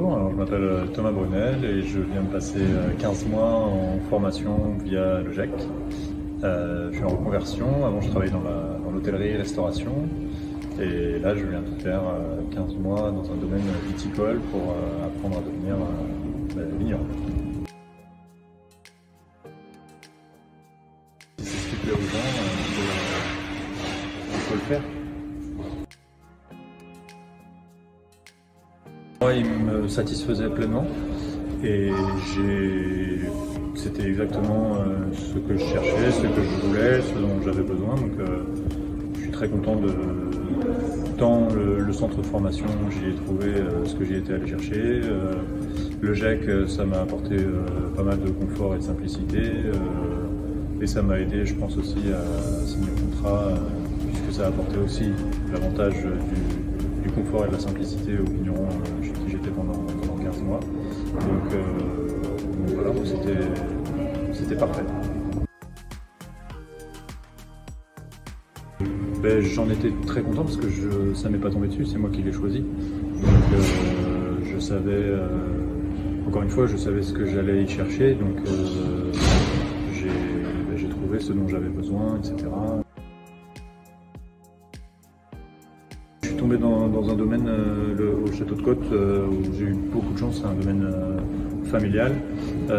bonjour, alors je m'appelle Thomas Brunel et je viens de passer 15 mois en formation via le GEC. Je suis en reconversion, avant je travaillais dans l'hôtellerie et restauration et là je viens de faire 15 mois dans un domaine viticole pour apprendre à devenir vigneron. Si c'est ce qui plaît aux gens, il faut le faire. Moi, il me satisfaisait pleinement et c'était exactement ce que je cherchais, ce que je voulais, ce dont j'avais besoin. Donc je suis très content de tant le centre de formation, j'y ai trouvé ce que j'y étais allé chercher. Le GEC, ça m'a apporté pas mal de confort et de simplicité et ça m'a aidé, je pense, aussi à signer le contrat puisque ça a apporté aussi l'avantage du confort et de la simplicité aux vignerons chez qui j'étais pendant 15 mois. Donc voilà, c'était parfait. J'en étais très content parce que ça m'est pas tombé dessus, c'est moi qui l'ai choisi. Donc je savais, encore une fois, je savais ce que j'allais y chercher, donc j'ai trouvé ce dont j'avais besoin, etc. Je suis tombé dans un domaine, au Château de Côte, où j'ai eu beaucoup de chance. C'est un domaine familial. Il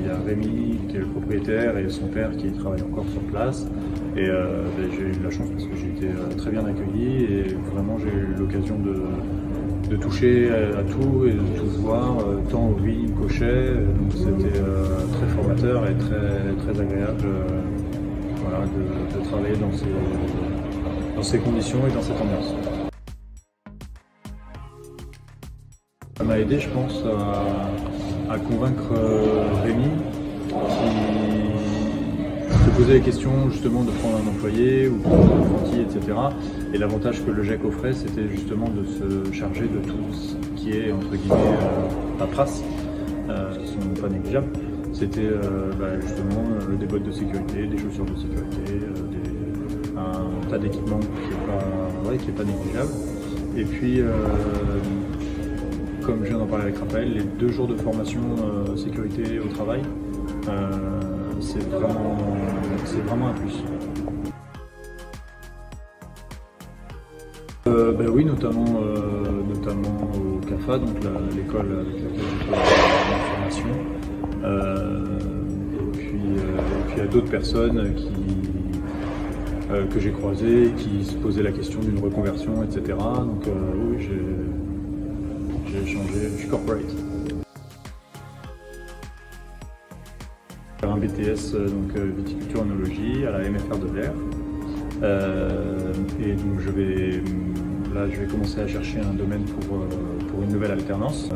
y a Rémi qui est le propriétaire et son père qui travaille encore sur place. Et j'ai eu de la chance parce que j'ai été très bien accueilli et vraiment j'ai eu l'occasion de toucher à tout et de tout voir, tant aux vignes qu'aux chais. Donc c'était très formateur et très agréable voilà, de travailler dans ces conditions et dans cette ambiance. Ça m'a aidé, je pense, à convaincre Rémi qui se posait la question justement de prendre un employé ou prendre un apprenti, etc. Et l'avantage que le GEC offrait, c'était justement de se charger de tout ce qui est, entre guillemets, paperasse, qui sont pas négligeables. C'était justement des bottes de sécurité, des chaussures de sécurité, un tas d'équipements qui est pas négligeable. Et puis, comme je viens d'en parler avec Raphaël, les 2 jours de formation sécurité au travail, c'est vraiment un plus. Oui, notamment au CAFA, donc l'école avec laquelle j'ai fait la formation. Et puis il y a d'autres personnes que j'ai croisées, qui se posaient la question d'une reconversion, etc. Donc oui, j'ai changé, je suis corporate. J'ai un BTS, donc viticulture œnologie à la MFR de Blair. Et donc je vais commencer à chercher un domaine pour une nouvelle alternance.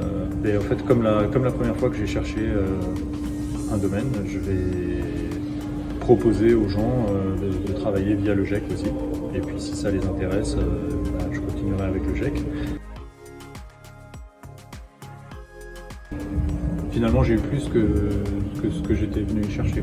Et en fait, comme la première fois que j'ai cherché un domaine, je vais proposer aux gens de travailler via le GEC aussi. Et puis si ça les intéresse, je continuerai avec le GEC. Finalement, j'ai eu plus que ce que j'étais venu y chercher.